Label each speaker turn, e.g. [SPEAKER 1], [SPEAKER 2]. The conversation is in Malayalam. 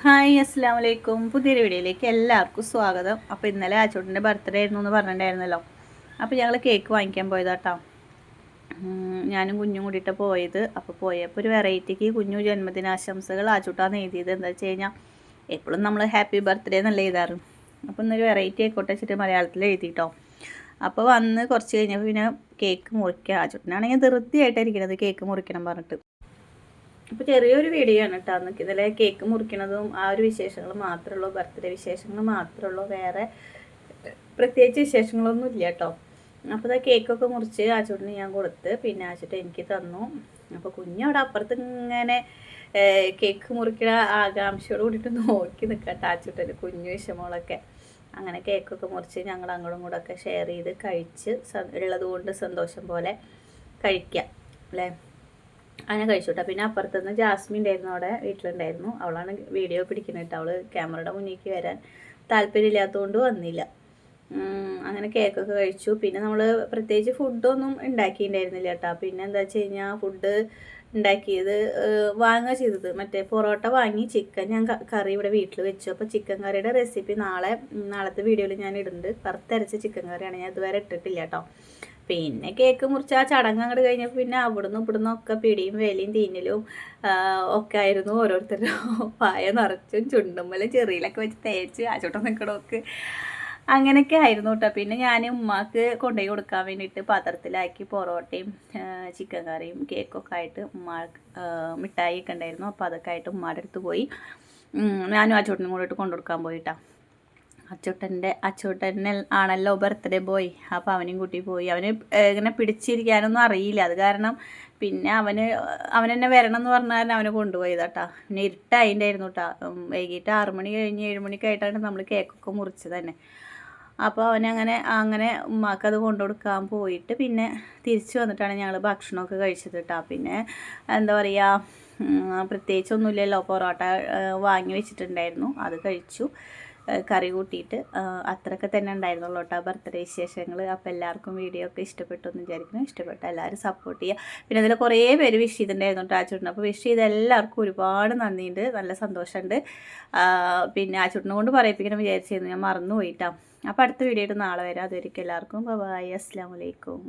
[SPEAKER 1] ഹായ് അസ്സാം വലൈക്കും. പുതിയൊരു വീഡിയോയിലേക്ക് എല്ലാവർക്കും സ്വാഗതം. അപ്പോൾ ഇന്നലെ ആച്ചോട്ടിൻ്റെ ബർത്ത്ഡേ ആയിരുന്നു എന്ന് പറഞ്ഞിട്ടുണ്ടായിരുന്നല്ലോ. അപ്പോൾ ഞങ്ങൾ കേക്ക് വാങ്ങിക്കാൻ പോയതാട്ടോ. ഞാനും കുഞ്ഞും കൂടിയിട്ട് പോയത്. അപ്പോൾ പോയപ്പോൾ ഒരു വെറൈറ്റിക്ക് കുഞ്ഞു ജന്മദിനാശംസകൾ ആച്ചോട്ടാന്ന് എഴുതിയത്. എന്താ വെച്ച് കഴിഞ്ഞാൽ എപ്പോഴും നമ്മൾ ഹാപ്പി ബർത്ത്ഡേ എന്നല്ല എഴുതാറ്. അപ്പോൾ ഇന്നൊരു വെറൈറ്റി ആയിക്കോട്ടെ വെച്ചിട്ട് മലയാളത്തിൽ എഴുതിയിട്ടോ. അപ്പോൾ വന്ന് കുറച്ച് കഴിഞ്ഞപ്പോൾ പിന്നെ കേക്ക് മുറിക്കുക. ആച്ചോട്ടനാണെങ്കിൽ ധൃതിയായിട്ടായിരിക്കണത് കേക്ക് മുറിക്കണം പറഞ്ഞിട്ട്. അപ്പോൾ ചെറിയൊരു വീഡിയോ ആണ് കേട്ടോ. അന്ന് ഇതിലെ കേക്ക് മുറിക്കണതും ആ ഒരു വിശേഷങ്ങൾ മാത്രമേ ഉള്ളൂ, ബർത്ത്ഡേ വിശേഷങ്ങൾ മാത്രമേ ഉള്ളൂ, വേറെ പ്രത്യേകിച്ച് വിശേഷങ്ങളൊന്നും ഇല്ല കേട്ടോ. അപ്പോൾ ഇതാ കേക്കൊക്കെ മുറിച്ച് ആച്ചോട്ടിന് ഞാൻ കൊടുത്ത്, പിന്നെ ആച്ചോട്ട് എനിക്ക് തന്നു. അപ്പോൾ കുഞ്ഞവിടെ അപ്പുറത്ത് ഇങ്ങനെ കേക്ക് മുറിക്കണ ആകാംക്ഷയോട് കൂടിയിട്ട് നോക്കി നിൽക്കട്ടെ ആച്ചോട്ടന് കുഞ്ഞു വിഷമങ്ങളൊക്കെ. അങ്ങനെ കേക്കൊക്കെ മുറിച്ച് ഞങ്ങൾ അങ്ങോട്ടും കൂടെ ഒക്കെ ഷെയർ ചെയ്ത് കഴിച്ച് ഉള്ളത് കൊണ്ട് സന്തോഷം പോലെ കഴിക്കാം അല്ലേ. അങ്ങനെ കഴിച്ചു കേട്ടോ. പിന്നെ അപ്പുറത്തുനിന്ന് ജാസ്മിൻ ഉണ്ടായിരുന്നു, അവിടെ വീട്ടിലുണ്ടായിരുന്നു. അവളാണ് വീഡിയോ പിടിക്കുന്നത് കേട്ടോ. അവൾ ക്യാമറയുടെ മുന്നിലേക്ക് വരാൻ താല്പര്യമില്ലാത്തതുകൊണ്ട് വന്നില്ല. അങ്ങനെ കേക്കൊക്കെ കഴിച്ചു. പിന്നെ നമ്മൾ പ്രത്യേകിച്ച് ഫുഡൊന്നും ഉണ്ടാക്കിയിട്ടുണ്ടായിരുന്നില്ല കേട്ടോ. പിന്നെ എന്താ വെച്ച് കഴിഞ്ഞാൽ ഫുഡ് ഉണ്ടാക്കിയത് വാങ്ങുക ചെയ്തത്, മറ്റേ പൊറോട്ട വാങ്ങി ചിക്കൻ ഞാൻ കറി ഇവിടെ വീട്ടിൽ വെച്ചു. അപ്പോൾ ചിക്കൻ കറിയുടെ റെസിപ്പി നാളത്തെ വീഡിയോയിൽ ഞാൻ ഇടുന്നുണ്ട്. വറുത്തരച്ച ചിക്കൻ കറിയാണ്, ഞാൻ ഇതുവരെ ഇട്ടിട്ടില്ല കേട്ടോ. പിന്നെ കേക്ക് മുറിച്ച് ആ ചടങ്ങ് അങ്ങോട്ട് കഴിഞ്ഞപ്പോൾ പിന്നെ ഇവിടുന്ന് ഒക്കെ പിടിയും വേലിയും തീന്നലും ഒക്കെ ആയിരുന്നു. ഓരോരുത്തരും പായ നിറച്ചും ചുണ്ടുമ്മലും ചെറിയിലൊക്കെ വെച്ച് തേച്ച് ആച്ചോട്ടം നിൽക്കണമൊക്കെ അങ്ങനെയൊക്കെ ആയിരുന്നു കേട്ടോ. പിന്നെ ഞാൻ ഉമ്മാക്ക് കൊണ്ടുപോയി കൊടുക്കാൻ വേണ്ടിയിട്ട് പാത്രത്തിലാക്കി പൊറോട്ടയും ചിക്കൻ കറിയും കേക്കൊക്കെ ആയിട്ട് മിഠായി ഒക്കെ ഉണ്ടായിരുന്നു. അപ്പോൾ അതൊക്കെ ആയിട്ട് ഉമ്മാടെ അടുത്ത് പോയി ഞാനും ആച്ചോട്ടനും കൂടെ കൊണ്ടുകൊടുക്കാൻ പോയിട്ടാ. അച്ചോട്ടനെ ആണല്ലോ ബർത്ത്ഡേ ബോയ്. അപ്പോൾ അവനെയും കൂട്ടി പോയി. അവന് ഇങ്ങനെ പിടിച്ചിരിക്കാനൊന്നും അറിയില്ല. അത് കാരണം പിന്നെ അവനെന്നെ വരണം എന്ന് പറഞ്ഞാൽ അവനെ കൊണ്ടുപോയത് കേട്ടോ. പിന്നെ ഇരുട്ടായിട്ടായിരുന്നു കേട്ടോ. വൈകിട്ട് 6 മണി കഴിഞ്ഞ് 7 മണിക്കായിട്ടാണ് നമ്മൾ കേക്കൊക്കെ മുറിച്ചത് തന്നെ. അപ്പോൾ അങ്ങനെ ഉമ്മാക്ക് അത് കൊണ്ടുകൊടുക്കാൻ പോയിട്ട് പിന്നെ തിരിച്ച് വന്നിട്ടാണ് ഞങ്ങൾ ഭക്ഷണമൊക്കെ കഴിച്ചത് കേട്ടോ. പിന്നെ എന്താ പറയുക, പ്രത്യേകിച്ചൊന്നുമില്ലല്ലോ. പൊറോട്ട വാങ്ങി വെച്ചിട്ടുണ്ടായിരുന്നു, അത് കഴിച്ചു. കറി കൂട്ടിയിട്ട് അത്രയൊക്കെ തന്നെ ഉണ്ടായിരുന്നുള്ളൂ കേട്ടോ ബർത്ത്ഡേ വിശേഷങ്ങൾ. അപ്പോൾ എല്ലാവർക്കും വീഡിയോ ഒക്കെ ഇഷ്ടപ്പെട്ടു എന്ന് വിചാരിക്കുന്നു. ഇഷ്ടപ്പെട്ട എല്ലാവരും സപ്പോർട്ട് ചെയ്യുക. പിന്നെ അതിൽ കുറേ പേര് വിഷ് ചെയ്തിട്ടുണ്ടായിരുന്നു കേട്ടോ ആച്ചൂട്ടിന്. അപ്പോൾ വിഷ് ചെയ്ത എല്ലാവർക്കും ഒരുപാട് നന്ദിയുണ്ട്, നല്ല സന്തോഷമുണ്ട്. പിന്നെ ആച്ചൂട്ടിനെ കൊണ്ട് പറയിപ്പിക്കണം വിചാരിച്ചിരുന്നു, ഞാൻ മറന്നു പോയിട്ടാ. അപ്പോൾ അടുത്ത വീഡിയോ ആയിട്ട് നാളെ വരാം. അതുവരെയ്ക്കും എല്ലാവർക്കും ബൈ, അസ്സലാമു അലൈക്കും.